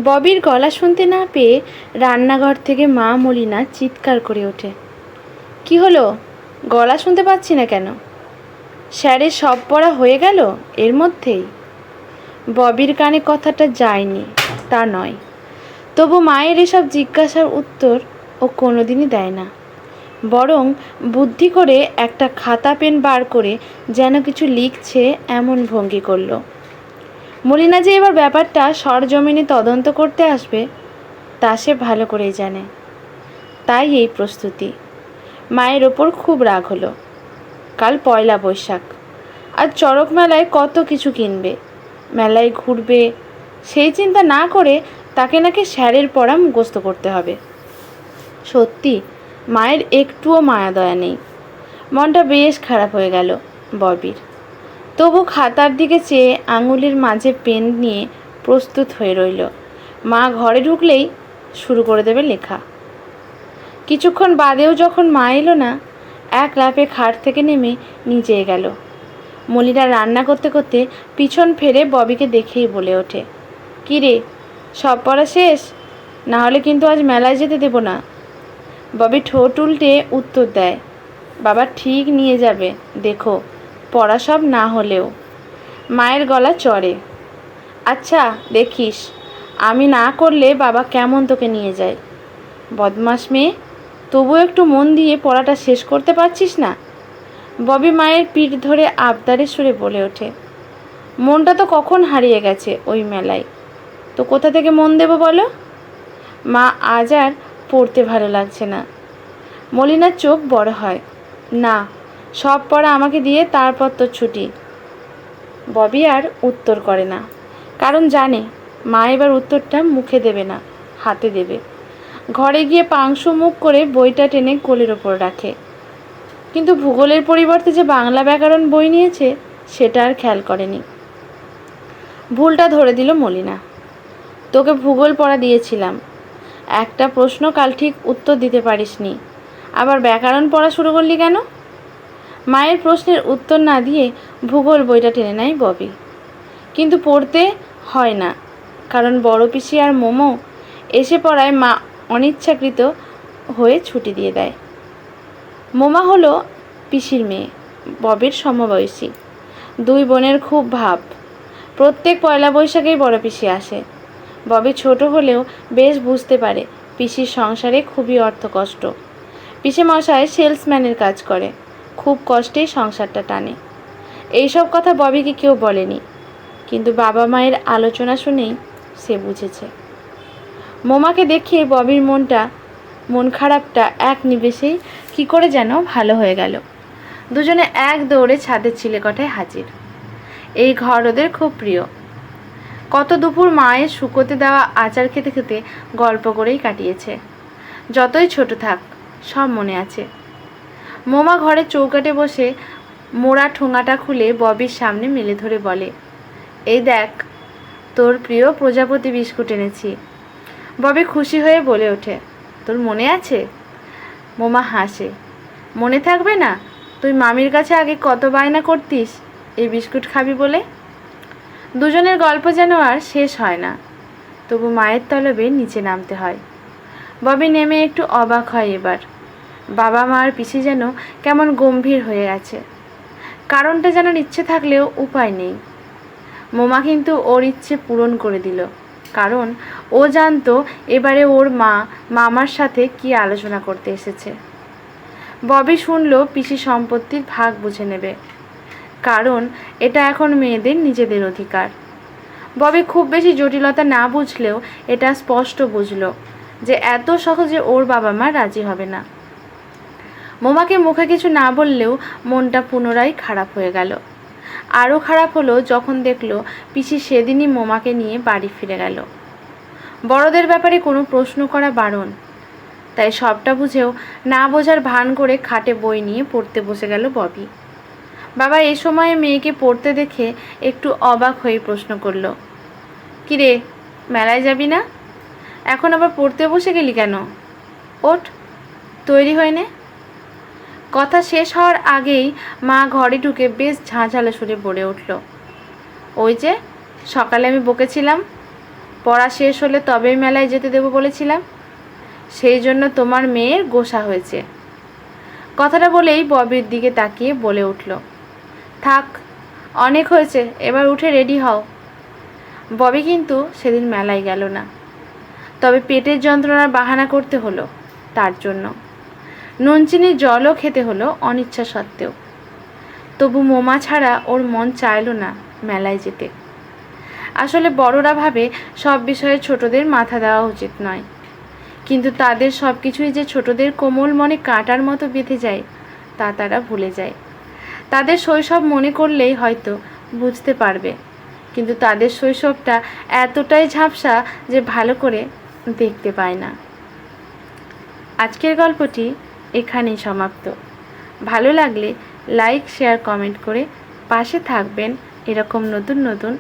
ববির গলা শুনতে না পেয়ে রান্নাঘর থেকে মা মলিনা চিৎকার করে ওঠে, কি হলো? গলা শুনতে পাচ্ছি না কেন? স্যারের সব পড়া হয়ে গেল এর মধ্যেই? ববির কানে কথাটা যায়নি তা নয়, তবু মায়ের এসব জিজ্ঞাসার উত্তর ও কোনোদিনই দেয় না, বরং বুদ্ধি করে একটা খাতা পেন বার করে যেন কিছু লিখছে এমন ভঙ্গি করল। মলিনা যে এবার ব্যাপারটা সরজমিনে তদন্ত করতে আসবে তা সে ভালো করেই জানে, তাই এই প্রস্তুতি। মায়ের ওপর খুব রাগ হলো। কাল পয়লা বৈশাখ, আর চড়ক মেলায় কত কিছু কিনবে, মেলায় ঘুরবে, সেই চিন্তা না করে তাকে নাকি স্যারের পড়া মুখস্থ করতে হবে। সত্যি মায়ের একটুও মায়া দয়া নেই। মনটা বেশ খারাপ হয়ে গেল ববির। তবু খাতার দিকে চেয়ে আঙুলের মাঝে পেন নিয়ে প্রস্তুত হয়ে রইল। মা ঘরে ঢুকলেই শুরু করে দেবে লেখা। কিছুক্ষণ বাদেও যখন মা এলো না, এক লাফে খাট থেকে নেমে নিচে গেল। মলিনা রান্না করতে করতে পিছন ফেরে ববিকে দেখেই বলে ওঠে, কী রে, সব পড়া শেষ? না হলে কিন্তু আজ মেলায় যেতে দেব না। ববি ঠোঁট উল্টে উত্তর দেয়, বাবা ঠিক নিয়ে যাবে, দেখো পড়া সব না হলেও। মায়ের গলা চড়ে, আচ্ছা দেখিস, আমি না করলে বাবা কেমন তোকে নিয়ে যায়। বদমাস মেয়ে, তবু একটু মন দিয়ে পড়াটা শেষ করতে পারছিস না? ববি মায়ের পিঠ ধরে আবদারের সুরে বলে ওঠে, মনটা তো কখন হারিয়ে গেছে ওই মেলায়, তো কোথা থেকে মন দেব বলো? মা, আজ আর পড়তে ভালো লাগছে না। মলিনার চোখ বড় হয়, না, সব পড়া আমাকে দিয়ে তারপর তোর ছুটি। ববি আর উত্তর করে না, কারণ জানে মা এবার উত্তরটা মুখে দেবে না, হাতে দেবে। ঘরে গিয়ে পাংশু মুখ করে বইটা টেনে কোলের ওপর রাখে, কিন্তু ভূগোলের পরিবর্তে যে বাংলা ব্যাকরণ বই নিয়েছে সেটা আর খেয়াল করেনি। ভুলটা ধরে দিল মলিনা, তোকে ভূগোল পড়া দিয়েছিলাম, একটা প্রশ্ন কাল ঠিক উত্তর দিতে পারিসনি, আবার ব্যাকরণ পড়া শুরু করলি কেন? মায়ের প্রশ্নের উত্তর না দিয়ে ভূগোল বইটা টেনে নেয় ববি, কিন্তু পড়তে হয় না, কারণ বড় পিসি আর মোমো এসে পড়ায় মা অনিচ্ছাকৃত হয়ে ছুটি দিয়ে দেয়। মোমা হলো পিসির মেয়ে, ববির সমবয়সী। দুই বোনের খুব ভাব। প্রত্যেক পয়লা বৈশাখেই বড় পিসি আসে। ববি ছোট হলেও বেশ বুঝতে পারে পিসির সংসারে খুবই অর্থকষ্ট। পিসি মশাই সেলসম্যানের কাজ করে, খুব কষ্টেই সংসারটা টানে। এইসব কথা ববিকে কেউ বলেনি, কিন্তু বাবা মায়ের আলোচনা শুনেই সে বুঝেছে। মোমাকে দেখে ববির মন খারাপটা এক নিমেষেই কী করে যেন ভালো হয়ে গেল। দুজনে এক দৌড়ে ছাদের চিলেকোঠায় হাজির। এই ঘর ওদের খুব প্রিয়। কত দুপুর মায়ের শুকোতে দেওয়া আচার খেতে খেতে গল্প করেই কাটিয়েছে। যতই ছোট থাক, সব মনে আছে। মোমা ঘরে চৌকাঠে বসে মোড়া ঠোঙাটা খুলে ববির সামনে মেলে ধরে বলে, এই দেখ, তোর প্রিয় প্রজাপতি বিস্কুট এনেছি। ববি খুশি হয়ে বলে ওঠে, তোর মনে আছে? মোমা হাসে, মনে থাকবে না? তুই মামির কাছে আগে কত বায়না করতিস এই বিস্কুট খাবি বলে। দুজনের গল্প যেন আর শেষ হয় না, তবু মায়ের তলবে নিচে নামতে হয়। ববি নেমে একটু অবাক হয় এবার। বাবা মা আর পিসি যেন কেমন গম্ভীর হয়ে আছে। কারণটা যেন ইচ্ছে থাকলেও উপায় নেই। মোমা কিন্তু ওর ইচ্ছে পূরণ করে দিল, কারণ ও জানতো এবারে ওর মামার সাথে কি আলোচনা করতে এসেছে। ববি শুনল পিসি সম্পত্তির ভাগ বুঝে নেবে, কারণ এটা এখন মেয়েদের নিজেদের অধিকার। ববি খুব বেশি জটিলতা না বুঝলেও এটা স্পষ্ট বুঝল যে এত সহজে ওর বাবা মা রাজি হবে না। মোমাকে মুখে কিছু না বললেও মনটা পুনরায় খারাপ হয়ে গেল। আরও খারাপ হলো যখন দেখল পিসি সেদিনই মোমাকে নিয়ে বাড়ি ফিরে গেল। বড়দের ব্যাপারে কোনো প্রশ্ন করা বারণ, তাই সবটা বুঝেও না বোঝার ভান করে খাটে বই নিয়ে পড়তে বসে গেল ববি। বাবা এ সময়ে মেয়েকে পড়তে দেখে একটু অবাক হয়ে প্রশ্ন করল, কিরে, মেলায় যাবি না? এখন আবার পড়তে বসে গেলি কেন? ওঠ, তৈরি হয়ে নে। কথা শেষ হওয়ার আগেই মা ঘরে ঢুকে বেশ ঝাঁঝালো সুরে বলে উঠল, ওই যে সকালে আমি বকেছিলাম পড়া শেষ হলে তবেই মেলায় যেতে দেবো বলেছিলাম, সেই জন্য তোমার মেয়ের গোসা হয়েছে। কথাটা বলেই ববির দিকে তাকিয়ে বলে উঠল, থাক, অনেক হয়েছে, এবার উঠে রেডি হও। ববি কিন্তু সেদিন মেলায় গেল না, তবে পেটের যন্ত্রণার বাহানা করতে হলো তার জন্য। নুন চিনির জলও খেতে হলো অনিচ্ছা সত্ত্বেও। তবু মোমা ছাড়া ওর মন চাইল না মেলায় যেতে। আসলে বড়রা ভাবে সব বিষয়ে ছোটদের মাথা দেওয়া উচিত নয়, কিন্তু তাদের সব কিছুই যে ছোটদের কোমল মনে কাঁটার মতো বেঁধে যায় তা তারা ভুলে যায়। তাদের শৈশব মনে করলেই হয়তো বুঝতে পারবে, কিন্তু তাদের শৈশবটা এতটাই ঝাপসা যে ভালো করে দেখতে পায় না। আজকের গল্পটি এখানেই সমাপ্ত। ভালো লাগলে লাইক, শেয়ার, কমেন্ট করে পাশে থাকবেন এরকম নতুন নতুন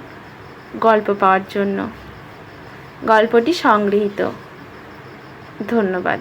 গল্প পাওয়ার জন্য। গল্পটি সংগৃহীত। ধন্যবাদ।